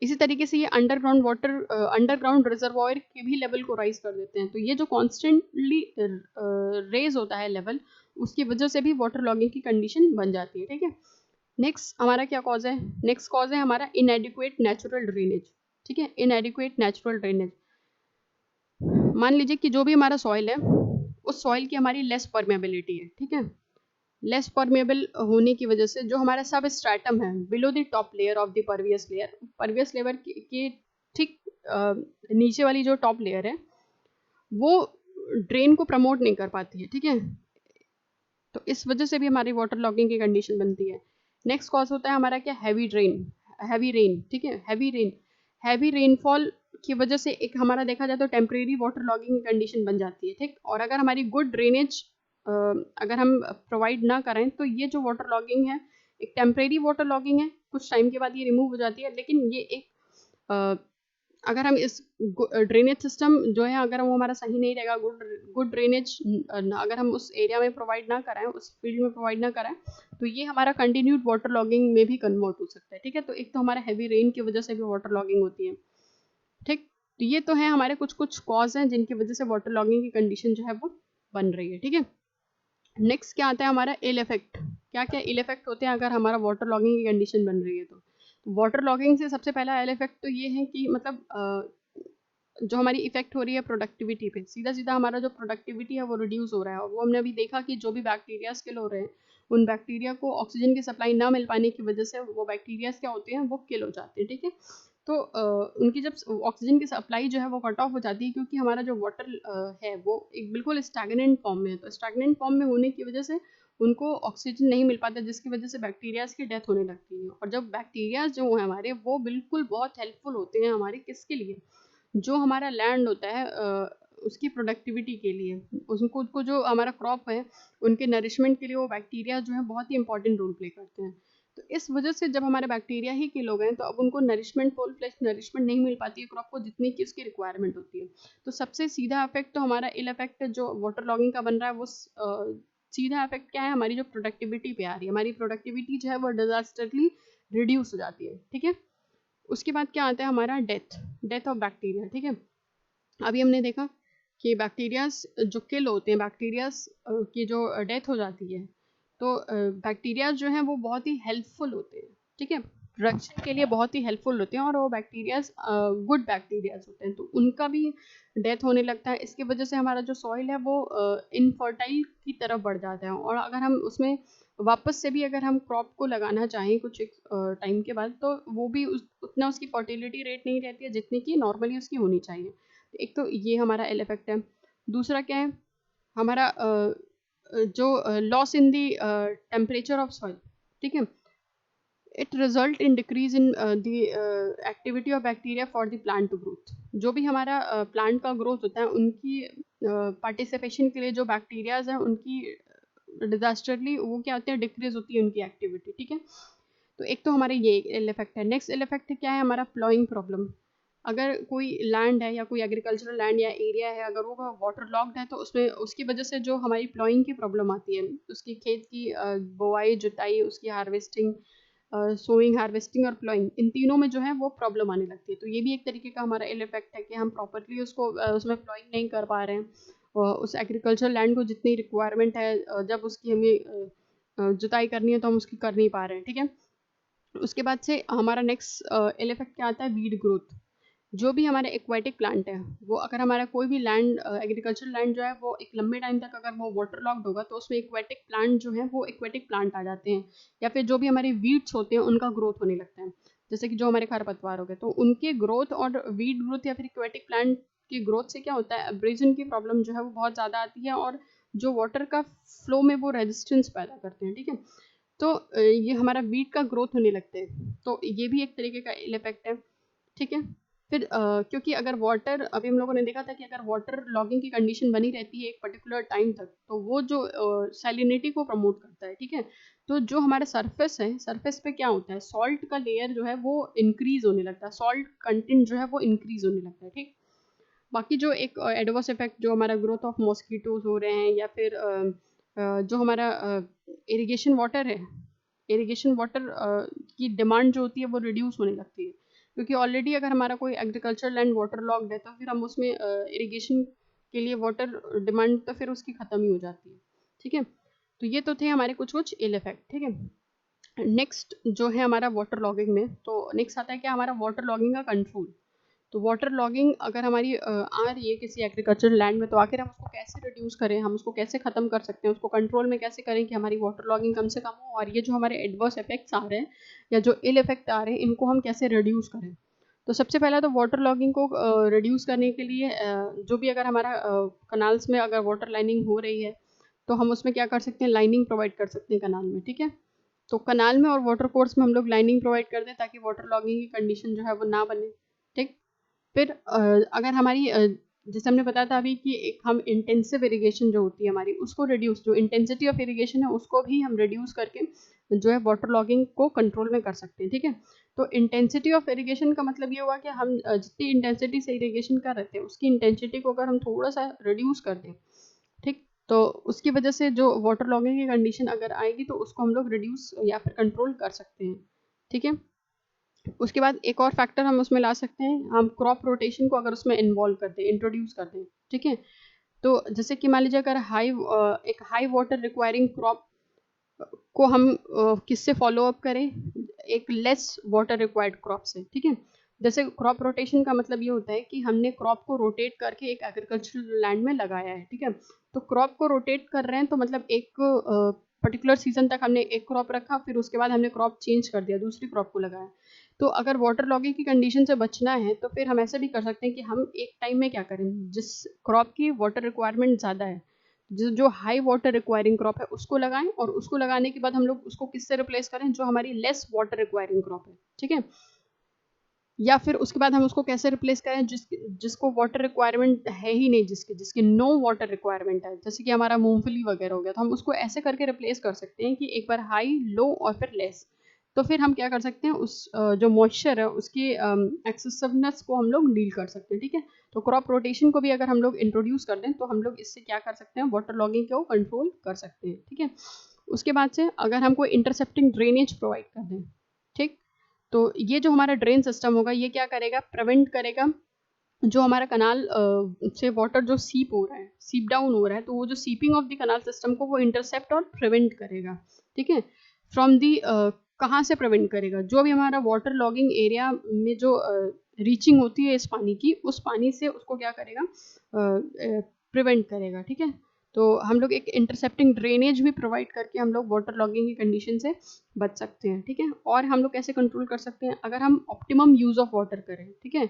इसी तरीके से ये अंडरग्राउंड रिजर्वॉयर के भी लेवल को राइज कर देते हैं। तो ये जो कॉन्स्टेंटली रेज होता है लेवल, उसकी वजह से भी वाटर लॉगिंग की कंडीशन बन जाती है। ठीक है, नेक्स्ट हमारा क्या कॉज है, नेक्स्ट कॉज है हमारा इनएडिक्वेट नेचुरल ड्रेनेज। ठीक है, इनएडिक्वेट नेचुरल ड्रेनेज, मान लीजिए कि जो भी हमारा सॉइल है उस सॉइल की हमारी लेस परमेबिलिटी है। ठीक है, लेस परमेबल होने की वजह से जो हमारा सब स्ट्रैटम है below the top layer of the pervious layer के ठीक नीचे वाली जो टॉप लेयर है वो ड्रेन को प्रमोट नहीं कर पाती है। ठीक है, तो इस वजह से भी हमारी वाटर लॉगिंग की कंडीशन बनती है। नेक्स्ट कॉज होता है हमारा क्या, हैवी रेन। ठीक है, हैवी रेनफॉल की वजह से एक हमारा देखा जाए तो टेम्परेरी वाटर लॉगिंग की कंडीशन बन जाती है। ठीक, और अगर हमारी गुड ड्रेनेज अगर हम प्रोवाइड ना करें तो ये जो वाटर लॉगिंग है एक टेम्परेरी वाटर लॉगिंग है, कुछ टाइम के बाद ये रिमूव हो जाती है, लेकिन ये एक अगर हम इस ड्रेनेज सिस्टम जो है अगर वो हमारा सही नहीं रहेगा, गुड ड्रेनेज अगर हम उस एरिया में प्रोवाइड ना कराएं, उस फील्ड में प्रोवाइड ना कराएं, तो ये हमारा कंटिन्यूड वाटर लॉगिंग में भी कन्वर्ट हो सकता है। ठीक है, तो एक तो हमारा हैवी रेन की वजह से भी वाटर लॉगिंग होती है। ठीक, तो ये तो है हमारे कुछ कुछ कॉज हैं जिनकी वजह से वाटर लॉगिंग की कंडीशन जो है वो बन रही है। ठीक है, नेक्स्ट क्या आता है हमारा इल इफेक्ट। क्या क्या इल इफेक्ट होते हैं अगर हमारा वाटर लॉगिंग की कंडीशन बन रही है? तो वाटर लॉगिंग से सबसे पहला इल इफेक्ट तो ये है कि मतलब जो हमारी इफेक्ट हो रही है प्रोडक्टिविटी पे, सीधा सीधा हमारा जो प्रोडक्टिविटी है वो रिड्यूस हो रहा है। और वो हमने अभी देखा कि जो भी बैक्टीरियाज किल हो रहे हैं, उन बैक्टीरिया को ऑक्सीजन की सप्लाई ना मिल पाने की वजह से वो बैक्टीरियाज क्या होते हैं, वो किल हो जाते हैं। ठीक है, तो उनकी जब ऑक्सीजन की सप्लाई जो है वो कट ऑफ हो जाती है, क्योंकि हमारा जो वाटर है वो एक बिल्कुल स्टैग्नेंट फॉर्म में है। तो स्टैग्नेंट फॉर्म में होने की वजह से उनको ऑक्सीजन नहीं मिल पाता, जिसकी वजह से बैक्टीरियाज की डेथ होने लगती है। और जब बैक्टीरियाज जो है हमारे, वो बिल्कुल बहुत हेल्पफुल होते हैं हमारे किसके लिए, जो हमारा लैंड होता है उसकी प्रोडक्टिविटी के लिए, उसको जो हमारा क्रॉप है उनके नरिशमेंट के लिए वो बैक्टीरिया जो है बहुत ही इंपॉर्टेंट रोल प्ले करते हैं। तो इस वजह से जब हमारे बैक्टीरिया ही किल हो गए, तो अब उनको नरिशमेंट, फुल फ्लेश नरिशमेंट नहीं मिल पाती है क्रॉप को जितनी की उसकी रिक्वायरमेंट होती है। तो सबसे सीधा इफेक्ट तो हमारा इल इफेक्ट जो वाटर लॉगिंग का बन रहा है, वो सीधा इफेक्ट क्या है, हमारी जो प्रोडक्टिविटी पे आ रही है। हमारी प्रोडक्टिविटी जो है वो डिजास्टरली रिड्यूस हो जाती है। ठीक है, उसके बाद क्या आता है हमारा डेथ ऑफ बैक्टीरिया। ठीक है, अभी हमने देखा कि बैक्टीरियाज जो किल होते हैं, बैक्टीरियाज की जो डेथ हो जाती है, तो बैक्टीरियाज जो हैं वो बहुत ही हेल्पफुल होते हैं। ठीक है, प्रोडक्शन के लिए बहुत ही हेल्पफुल होते हैं, और वो बैक्टीरियाज गुड बैक्टीरियाज होते हैं, तो उनका भी डेथ होने लगता है। इसकी वजह से हमारा जो सॉइल है वो इनफर्टाइल की तरफ बढ़ जाता है। और अगर हम उसमें वापस से भी अगर हम क्रॉप को लगाना चाहें कुछ एक टाइम के बाद, तो वो भी उतना उसकी फर्टिलिटी रेट नहीं रहती है जितनी कि नॉर्मली उसकी होनी चाहिए। एक तो ये हमारा इल इफेक्ट है। दूसरा क्या है हमारा जो loss in the temperature of soil. ठीक है, it result in decrease in the activity of bacteria for the plant to growth. जो भी हमारा प्लांट का ग्रोथ होता है, उनकी पार्टिसिपेशन के लिए जो बैक्टीरियाज हैं उनकी डिजास्टरली वो क्या होते हैं, डिक्रीज होती है उनकी एक्टिविटी। ठीक है, तो एक तो हमारे ये इल इफेक्ट है। नेक्स्ट इल इफेक्ट क्या है हमारा प्लॉइंग प्रॉब्लम। अगर कोई लैंड है या कोई एग्रीकल्चरल लैंड या एरिया है, अगर वो वाटर लॉक्ड है, तो उसमें उसकी वजह से जो हमारी प्लॉइंग की प्रॉब्लम आती है, उसकी खेत की बोआई, जुताई, उसकी हार्वेस्टिंग, सोइंग, हार्वेस्टिंग और प्लॉइंग, इन तीनों में जो है वो प्रॉब्लम आने लगती है। तो ये भी एक तरीके का हमारा इल इफेक्ट है कि हम प्रॉपरली उसको उसमें प्लॉइंग नहीं कर पा रहे हैं। उस एग्रीकल्चर लैंड को जितनी रिक्वायरमेंट है, जब उसकी हमें जुताई करनी है तो हम उसकी कर नहीं पा रहे हैं। ठीक है, उसके बाद से हमारा नेक्स्ट इल इफेक्ट क्या आता है, वीड ग्रोथ। जो भी हमारे एक्वाटिक प्लांट है, वो अगर हमारा कोई भी लैंड, एग्रीकल्चर लैंड जो है वो एक लंबे टाइम तक अगर वो वाटर लॉक्ड होगा, तो उसमें एक्वाटिक प्लांट जो है वो एक्वाटिक प्लांट आ जाते हैं, या फिर जो भी हमारे वीड्स होते हैं उनका ग्रोथ होने लगता है। जैसे कि जो हमारे खरपतवार हो गए, तो उनके ग्रोथ और वीड ग्रोथ या फिर एक्वाटिक प्लांट की ग्रोथ से क्या होता है, एब्रेजन की प्रॉब्लम जो है वो बहुत ज़्यादा आती है, और जो वाटर का फ्लो में वो रेजिस्टेंस पैदा करते हैं। ठीक है, तो ये हमारा वीट का ग्रोथ होने लगते हैं, तो ये भी एक तरीके का इल इफेक्ट है। ठीक है, फिर क्योंकि अगर वाटर, अभी हम लोगों ने देखा था कि अगर वाटर लॉगिंग की कंडीशन बनी रहती है एक पर्टिकुलर टाइम तक, तो वो जो सैलिनिटी को प्रमोट करता है। ठीक है, तो जो हमारा सरफेस है, सरफेस पे क्या होता है, सॉल्ट का लेयर जो है वो इंक्रीज होने लगता है, सॉल्ट कंटेंट जो है वो इंक्रीज होने लगता है। ठीक, बाकी जो एक एडवर्स इफेक्ट जो हमारा ग्रोथ ऑफ मॉस्किटोज हो रहे हैं, या फिर जो हमारा इरिगेशन वाटर है, इरिगेशन वाटर की डिमांड जो होती है वो रिड्यूस होने लगती है, क्योंकि ऑलरेडी अगर हमारा कोई एग्रीकल्चर लैंड वाटर लॉक्ड है, तो फिर हम उसमें इरिगेशन के लिए वाटर डिमांड तो फिर उसकी ख़त्म ही हो जाती है। ठीक है, तो ये तो थे हमारे कुछ कुछ इल इफेक्ट। ठीक है, नेक्स्ट जो है हमारा वाटर लॉगिंग में, तो नेक्स्ट आता है क्या हमारा वाटर लॉगिंग का कंट्रोल। तो वाटर लॉगिंग अगर हमारी आ रही है किसी एग्रीकल्चर लैंड में, तो आखिर हम उसको कैसे रिड्यूस करें, हम उसको कैसे ख़त्म कर सकते हैं, उसको कंट्रोल में कैसे करें कि हमारी वाटर लॉगिंग कम से कम हो, और ये जो हमारे एडवर्स इफेक्ट्स आ रहे हैं या जो इल इफेक्ट आ रहे हैं, इनको हम कैसे रिड्यूस करें। तो सबसे पहला तो वाटर लॉगिंग को रिड्यूस करने के लिए जो भी अगर हमारा कनाल्स में अगर वाटर लाइनिंग हो रही है, तो हम उसमें क्या कर सकते हैं, लाइनिंग प्रोवाइड कर सकते हैं कनाल में। ठीक है, तो कनाल में और वाटर कोर्स में हम लोग लाइनिंग प्रोवाइड कर दें, ताकि वाटर लॉगिंग की कंडीशन जो है वो ना बने। ठीक, फिर अगर हमारी जैसे हमने बताया था अभी कि एक हम इंटेंसिव इरिगेशन जो होती है हमारी, उसको रिड्यूस, जो इंटेंसिटी ऑफ इरिगेशन है उसको भी हम रिड्यूस करके जो है वाटर लॉगिंग को कंट्रोल में कर सकते हैं। ठीक है, तो इंटेंसिटी ऑफ इरिगेशन का मतलब ये हुआ कि हम जितनी इंटेंसिटी से इरिगेशन कर रहे थे उसकी इंटेंसिटी को अगर हम थोड़ा सा रिड्यूस कर दें, ठीक, तो उसकी वजह से जो वाटर लॉगिंग की कंडीशन अगर आएगी तो उसको हम लोग रिड्यूस या फिर कंट्रोल कर सकते हैं। ठीक है, उसके बाद एक और फैक्टर हम उसमें ला सकते हैं, हम क्रॉप रोटेशन को अगर उसमें इन्वॉल्व कर दें, इंट्रोड्यूस कर दें। ठीक है, तो जैसे कि मान लीजिए अगर एक हाई वाटर रिक्वायरिंग क्रॉप को हम किससे फॉलो अप करें, एक लेस वाटर रिक्वायर्ड क्रॉप से। ठीक है, जैसे क्रॉप रोटेशन का मतलब ये होता है कि हमने क्रॉप को रोटेट करके एक एग्रीकल्चरल लैंड में लगाया है। ठीक है, तो क्रॉप को रोटेट कर रहे हैं तो मतलब एक पर्टिकुलर सीजन तक हमने एक क्रॉप रखा, फिर उसके बाद हमने क्रॉप चेंज कर दिया, दूसरी क्रॉप को लगाया। तो अगर वाटर लॉगिंग की कंडीशन से बचना है तो फिर हम ऐसे भी कर सकते हैं कि हम एक टाइम में क्या करें, जिस क्रॉप की वाटर रिक्वायरमेंट ज़्यादा है, जो हाई वाटर रिक्वायरिंग क्रॉप है उसको लगाएं, और उसको लगाने के बाद हम लोग उसको किससे रिप्लेस करें, जो हमारी लेस वाटर रिक्वायरिंग क्रॉप है। ठीक है, या फिर उसके बाद हम उसको कैसे रिप्लेस करें जिसको वाटर रिक्वायरमेंट है ही नहीं, जिसकी नो वाटर रिक्वायरमेंट है, जैसे कि हमारा मूंगफली वगैरह हो गया, तो हम उसको ऐसे करके रिप्लेस कर सकते हैं कि एक बार हाई, लो और फिर लेस। तो फिर हम क्या कर सकते हैं, उस जो मॉइस्चर है उसकी एक्सेसिवनेस को हम लोग डील कर सकते हैं। ठीक है, तो क्रॉप रोटेशन को भी अगर हम लोग इंट्रोड्यूस कर दें तो हम लोग इससे क्या कर सकते हैं, वाटर लॉगिंग को कंट्रोल कर सकते हैं। ठीक है, उसके बाद से अगर हमको इंटरसेप्टिंग ड्रेनेज प्रोवाइड कर दें, ठीक, तो ये जो हमारा ड्रेन सिस्टम होगा ये क्या करेगा, प्रिवेंट करेगा जो हमारा कनाल से वाटर जो सीप हो रहा है, सीप डाउन हो रहा है, तो वो जो seeping of the canal system को वो इंटरसेप्ट और प्रिवेंट करेगा। ठीक है, फ्रॉम दी कहाँ से प्रिवेंट करेगा, जो भी हमारा वाटर लॉगिंग एरिया में जो रीचिंग होती है इस पानी की, उस पानी से उसको क्या करेगा, प्रिवेंट करेगा। ठीक है, तो हम लोग एक इंटरसेप्टिंग ड्रेनेज भी प्रोवाइड करके हम लोग वाटर लॉगिंग की कंडीशन से बच सकते हैं। ठीक है, और हम लोग कैसे कंट्रोल कर सकते हैं, अगर हम ऑप्टिमम यूज ऑफ वाटर करें। ठीक है,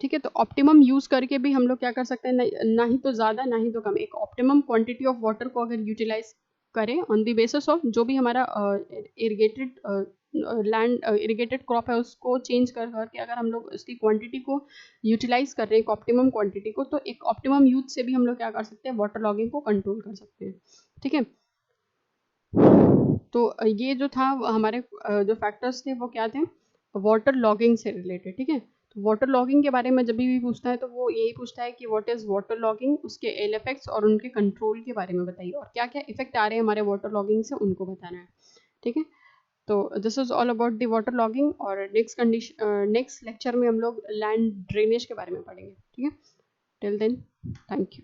ठीक है, तो ऑप्टिमम यूज करके भी हम लोग क्या कर सकते हैं, ना ही तो ज़्यादा ना ही तो कम, एक ऑप्टिमम क्वांटिटी ऑफ वाटर को अगर यूटिलाइज करें ऑन द बेसिस ऑफ जो भी हमारा इरिगेटेड लैंड इरिगेटेड क्रॉप है उसको चेंज कर करके अगर हम लोग उसकी क्वांटिटी को यूटिलाइज कर रहे हैं, एक ऑप्टिमम क्वांटिटी को, तो एक ऑप्टिमम यूज से भी हम लोग क्या कर सकते हैं, वाटर लॉगिंग को कंट्रोल कर सकते हैं। ठीक है, तो ये जो था हमारे जो फैक्टर्स थे वो क्या थे, वाटर लॉगिंग से रिलेटेड। ठीक है, तो वाटर लॉगिंग के बारे में जब भी पूछता है तो वो यही पूछता है कि व्हाट इज वाटर लॉगिंग, उसके एल इफेक्ट्स और उनके कंट्रोल के बारे में बताइए, और क्या क्या इफेक्ट आ रहे हैं हमारे वाटर लॉगिंग से उनको बताना है। ठीक है, तो this is all about the water logging, और नेक्स्ट लेक्चर में हम लोग लैंड ड्रेनेज के बारे में पढ़ेंगे। ठीक है, टिल देन, थैंक यू।